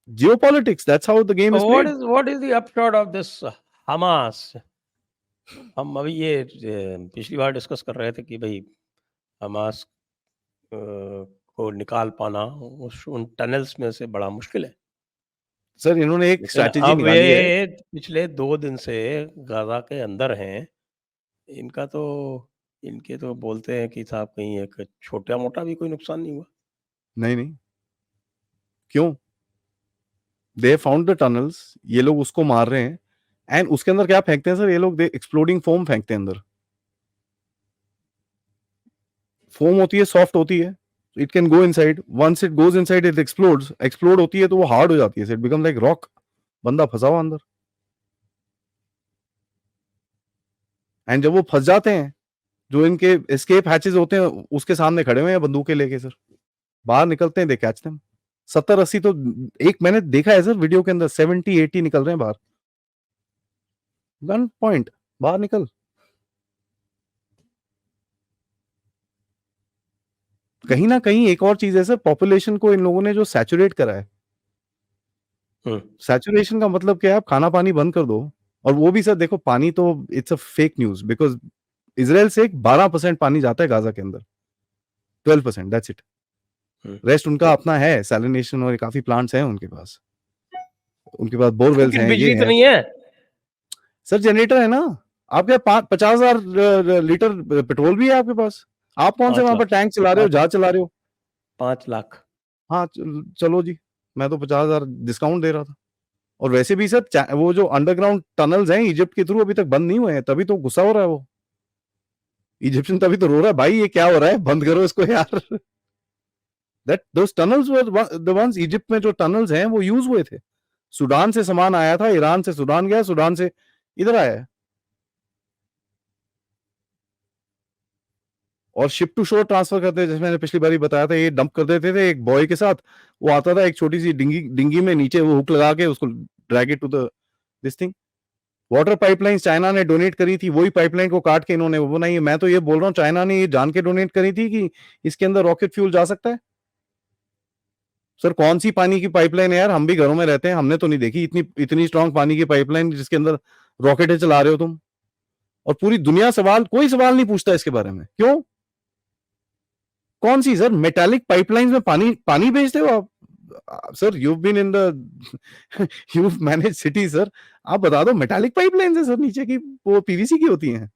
Speaker 2: Geopolitics, that's how the game is played.
Speaker 1: What is the upshot of this Hamas? हम अभी ये पिछली बार डिस्कस कर रहे थे कि भाई हमास को निकाल पाना उन टनल्स में से बड़ा मुश्किल है।
Speaker 2: सर इन्होंने एक
Speaker 1: लेकिन
Speaker 2: स्ट्रैटेजी
Speaker 1: अब
Speaker 2: निकाली है।
Speaker 1: ये पिछले 2 दिन से गाजा के अंदर हैं। इनका तो इनके तो बोलते हैं कि साहब कहीं एक छोटा-मोटा भी कोई नुकसान नहीं हुआ।
Speaker 2: नहीं नहीं, क्यों, दे फाउंड द टनल्स, ये लोग उसको मार रहे हैं, एंड उसके अंदर क्या फेंकते हैं सर ये लोग, दे एक्सप्लोडिंग फोम फेंकते हैं अंदर। फोम होती है, सॉफ्ट होती है, it can go inside, once it goes inside it explodes, explode होती है तो वो हार्ड हो जाती है, इट बिकम लाइक रॉक, बंदा फंसा हुआ अंदर। एंड जब वो फंस जाते हैं, जो इनके एस्केप हैचेस होते हैं उसके सामने खड़े हुए हैं बंदूकें लेके सर, बाहर निकलते हैं, दे कैच देम। 70-80 तो एक मैंने देखा है सर वीडियो के अंदर, 70-80 निकल रहे हैं बाहर, गन पॉइंट, बाहर निकल। कहीं ना कहीं एक और चीज है सर, पॉपुलेशन को इन लोगों ने जो सैचुरेट करा है, सैचुरेशन का मतलब क्या है, आप खाना पानी बंद कर दो, और वो भी सर देखो पानी तो it's a fake news, because Israel से 12% पानी जाता है गाजा के अंदर, 12%, दैट्स इट। रेस्ट उनका अपना है, सैलिनेशन और काफी प्लांट्स हैं उनके पास बोरवेल्स हैं, ये
Speaker 1: बिजली तो
Speaker 2: है
Speaker 1: नहीं है
Speaker 2: सर, जनरेटर है ना। आपके 50,000 लीटर पेट्रोल भी है आपके पास, आप कौन से
Speaker 1: 5
Speaker 2: वहां पर
Speaker 1: लाख
Speaker 2: टैंक चला रहे हो, जहाज चला रहे हो?
Speaker 1: 5 लाख
Speaker 2: हाँ चलो जी, मैं तो 50,000 डिस्काउंट दे रहा था। और वैसे भी सर वो जो अंडरग्राउंड टनल्स हैं इजिप्ट के थ्रू, अभी तक बंद नहीं हुए हैं, तभी तो गुस्सा हो रहा है वो इजिप्शियन, तभी तो रो रहा है भाई, ये क्या हो रहा है, बंद करो इसको यार। That those tunnels were the ones, Egypt में जो टनल्स हैं वो यूज हुए थे, सूडान से सामान आया था, ईरान से सूडान गया, सूडान से इधर आया है, और शिप टू शोर ट्रांसफर करते हैं, जैसे मैंने पिछली बार बताया था, ये डंप कर देते थे एक बॉय के साथ, वो आता था एक छोटी सी डिंगी में, नीचे वो हुक लगा के उसको drag it to the this thing. Water pipeline China ने डोनेट करी थी, वही पाइपलाइन को काट के इन्होंने वो बनाई है। मैं तो ये बोल रहा हूँ चाइना ने ये जान के डोनेट करी थी कि इसके अंदर रॉकेट फ्यूल जा सकता है। सर कौन सी पानी की पाइपलाइन है यार, हम भी घरों में रहते हैं, हमने तो नहीं देखी इतनी स्ट्रांग पानी की पाइपलाइन जिसके अंदर रॉकेटें चला रहे हो तुम, और पूरी दुनिया कोई सवाल नहीं पूछता इसके बारे में, क्यों? कौन सी सर मेटालिक पाइपलाइंस में पानी भेजते हो आप? Sir you been in the you manage city sir, आप बता दो मेटालिक पाइपलाइंस है सर नीचे की, वो पीवीसी की होती हैं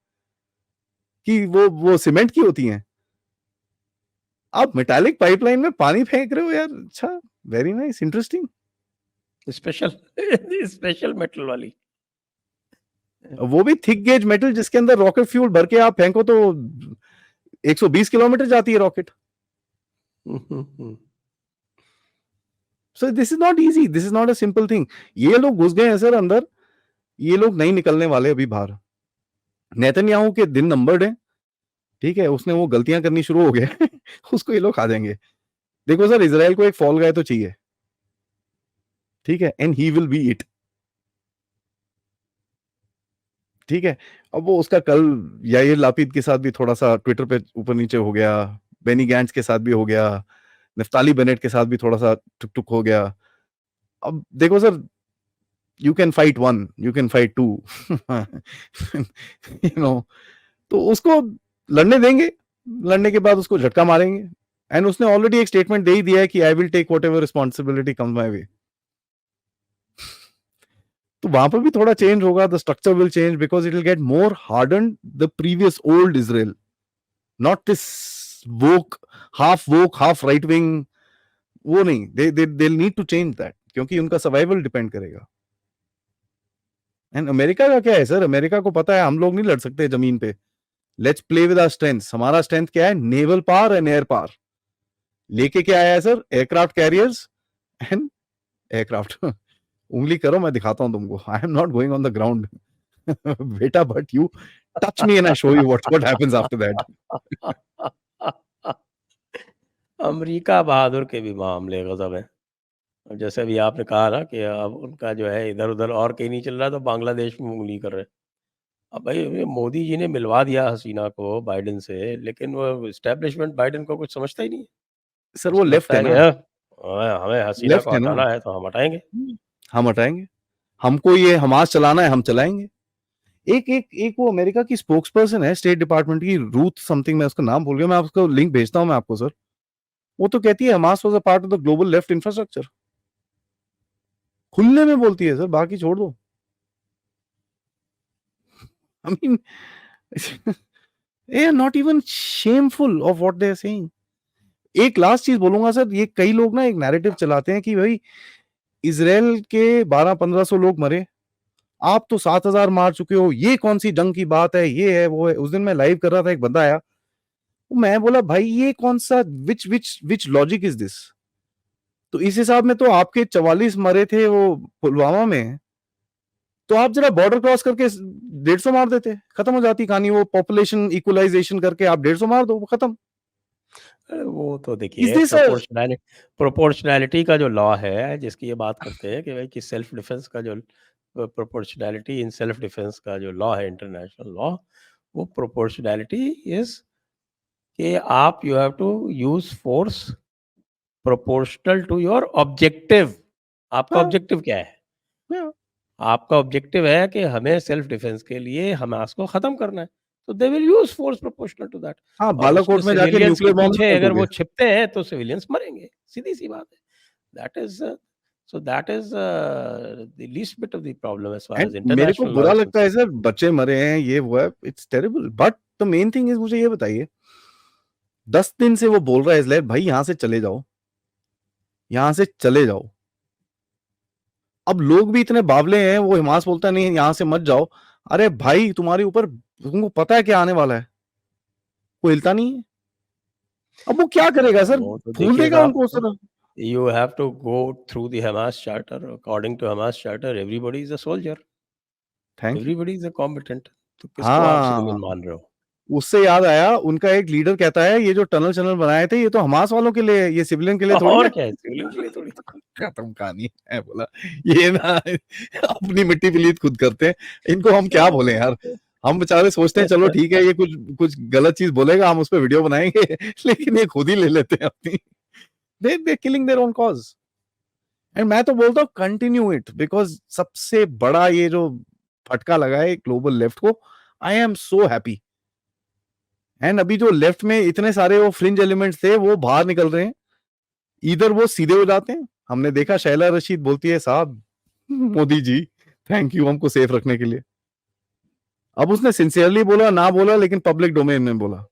Speaker 2: कि वो सीमेंट की होती हैं? आप मेटालिक पाइपलाइन में पानी फेंक रहे हो यार, अच्छा, very nice, interesting.
Speaker 1: Special special metal वाली
Speaker 2: वो भी थिक गेज मेटल जिसके अंदर रॉकेट फ्यूल भर के आप फेंको तो 120 किलोमीटर जाती है rocket. So this is not easy, this is not a simple thing. ये लोग घुस गए हैं सर अंदर, ये लोग नहीं निकलने वाले अभी बाहर। नेतन्याहू के दिन नंबर्ड है, ठीक है, उसने वो गलतियां करनी शुरू हो गए उसको ये लोग खा जाएंगे। देखो सर, इजराइल को एक फॉल गाय तो चाहिए, ठीक है, and he will be it, ठीक है। अब वो उसका कल यायर लापिद के साथ भी थोड़ा सा ट्विटर पे ऊपर नीचे हो गया, बेनी गैंट्स के साथ भी हो गया, नफ्ताली बेनेट के साथ भी थोड़ा सा टुक टुक हो गया। अब देखो sir, you can fight one, you can fight two, you know, तो उसको लड़ने देंगे, लड़ने के बाद उसको झटका मारेंगे। एंड उसने ऑलरेडी एक स्टेटमेंट दे ही दिया है कि I will take whatever responsibility comes my way. तो वहां पर भी थोड़ा चेंज होगा, the structure will change because it will get more harden the previous old Israel, not this woke half right wing, वो नहीं, they need to change that, क्योंकि उनका सर्वाइवल डिपेंड करेगा। एंड अमेरिका का क्या है सर, अमेरिका को पता है हम लोग नहीं लड़ सकते जमीन पे, let's play with our strengths. हमारा स्ट्रेंथ क्या है? Naval power and air power. लेके क्या आया है sir? Aircraft carriers and aircraft. उंगली करो, मैं दिखाता हूं तुमको, I am not going on the ground बेटा, but you touch me and I show you what happens after that.
Speaker 1: America बहादुर के भी मामले गजब है। अब जैसे अभी आपने कहा ना कि अब उनका जो है इधर उधर और कहीं नहीं चल रहा, तो बांग्लादेश में उंगली कर रहे हैं। अब भाई ये मोदी जी ने मिलवा दिया हसीना को बाइडेन से, लेकिन वो इस्टेब्लिशमेंट बाइडेन को कुछ समझता ही नहीं है।
Speaker 2: सर वो
Speaker 1: उसको
Speaker 2: लेफ्ट
Speaker 1: लगता
Speaker 2: है
Speaker 1: है कि
Speaker 2: ना,
Speaker 1: हमें हसीना को
Speaker 2: लेफ्ट है ना,
Speaker 1: हटाना है तो हम हटाएंगे।
Speaker 2: हम हटाएंगे, हमको ये हमास चलाना है, हम चलाएंगे। एक एक एक वो अमेरिका की स्पोक्स पर्सन है स्टेट डिपार्टमेंट की, रूथ समथिंग, मैं उसका नाम भूल गया, मैं उसको लिंक भेजता हूं मैं आपको सर। वो तो कहती है Hamas was a part of the global left infrastructure, खुलने में बोलती है सर, बाकी छोड़ दो। I mean they are not even shameful of what they are saying। एक लास्ट चीज बोलूंगा सर, ये कई लोग ना एक नैरेटिव चलाते हैं कि भाई इजराइल के 1200-1500 लोग मरे, आप तो 7000 मार चुके हो, ये कौन सी जंग की बात है, ये है वो है। उस दिन मैं लाइव कर रहा था, एक बंदा आया, मैं बोला भाई ये कौन सा विच लॉजिक इज दिस? तो इस हिसाब में तो आपके 44 मरे थे वो पुलवामा में, तो आप जरा बॉर्डर क्रॉस करके 150 मार देते, खत्म हो जाती कहानी। वो पॉपुलेशन इक्वलाइजेशन करके आप 150 मार दो, खत्म।
Speaker 1: वो तो
Speaker 2: इज
Speaker 1: देखिए
Speaker 2: दिस
Speaker 1: प्रोपोर्शनैलिटी का जो लॉ है जिसकी ये बात करते हैं कि भाई कि सेल्फ डिफेंस का जो प्रोपोर्शनैलिटी इन सेल्फ डिफेंस का जो लॉ है, इंटरनेशनल लॉ, वो प्रोपोर्शनैलिटी इज कि आप you have to use force proportional to your objective. आपका ऑब्जेक्टिव क्या है? आपका ऑब्जेक्टिव है कि हमें सेल्फ डिफेंस के लिए हमास को खत्म करना है, तो they will use force proportional to that.
Speaker 2: हाँ,
Speaker 1: और उसमें
Speaker 2: बालाकोट में जाके
Speaker 1: सिविलियंस के
Speaker 2: न्यूक्लियर बॉम्ब
Speaker 1: पीछे
Speaker 2: नहीं
Speaker 1: अगर
Speaker 2: फेंकोगे।
Speaker 1: वो छिपते हैं तो सिविलियंस मरेंगे, सीधी सी बात है। That is so that is the least bit of the problem as far as
Speaker 2: and मेरे को
Speaker 1: इंटरनेशनल लॉ
Speaker 2: बुरा
Speaker 1: इज
Speaker 2: लगता है
Speaker 1: कंसर्न्ड।
Speaker 2: सर, बच्चे मरे हैं, ये हुआ है, it's terrible. But the main thing is, मुझे ये बताइए, 10 दिन से वो बोल रहा है इजराइल, भाई यहां से चले जाओ, यहां से चले जाओ। अब लोग भी इतने बावले हैं, वो हिमास बोलता नहीं यहां से मत जाओ। अरे भाई तुम्हारे ऊपर, तुमको पता है क्या आने वाला है, कोई हिलता नहीं है। अब वो क्या करेगा सर,
Speaker 1: वो तो
Speaker 2: फूल
Speaker 1: देखिए
Speaker 2: देगा
Speaker 1: साहब,
Speaker 2: उनको उस तरह?
Speaker 1: you have to go through the Hamas charter. According to Hamas charter, everybody is a soldier,
Speaker 2: thank you.
Speaker 1: everybody is a combatant. तो किसको आप
Speaker 2: हाँ,
Speaker 1: सिविलियन मान रहे हो?
Speaker 2: उससे याद आया, उनका एक लीडर कहता है ये जो टनल चनल बनाए थे ये तो हमास वालों के लिए है, ये सिविलियन के लिए थोड़ी
Speaker 1: और
Speaker 2: है।
Speaker 1: क्या है, सिविलियन के लिए थोड़ी।
Speaker 2: खत्म कहानी है। बोला ये ना अपनी मिट्टी पलीत खुद करते हैं, इनको हम क्या बोले यार। हम बेचारे सोचते हैं चलो ठीक है, ये कुछ कुछ गलत चीज बोलेगा, हम उस पर वीडियो बनाएंगे लेकिन ये खुद ही ले लेते हैं अपनी। They killing their own cause. And मैं तो बोलता हूँ कंटिन्यू इट, बिकॉज सबसे बड़ा ये जो फटका लगा है ग्लोबल लेफ्ट को, I am so happy. And अभी जो लेफ्ट में इतने सारे वो फ्रिंज एलिमेंट्स थे वो बाहर निकल रहे हैं, इधर वो सीधे हो जाते हैं। हमने देखा शैला रशीद बोलती है साहब मोदी जी थैंक यू हमको सेफ रखने के लिए। अब उसने सिंसियरली बोला ना बोला, लेकिन पब्लिक डोमेन में बोला,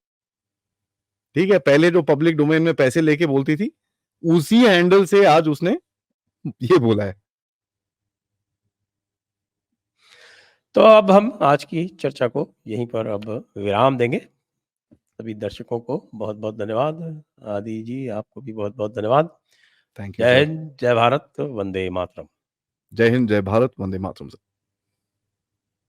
Speaker 2: ठीक है। पहले जो पब्लिक डोमेन में पैसे लेके बोलती थी, उसी हैंडल से आज उसने ये बोला है।
Speaker 1: तो अब हम आज की चर्चा को यहीं पर अब विराम देंगे। सभी दर्शकों को बहुत बहुत धन्यवाद। आदि जी आपको भी बहुत बहुत धन्यवाद।
Speaker 2: थैंक यू
Speaker 1: जय
Speaker 2: सर।
Speaker 1: हिंद, जय भारत, वंदे मातरम।
Speaker 2: जय हिंद, जय भारत, वंदे मातरम सर।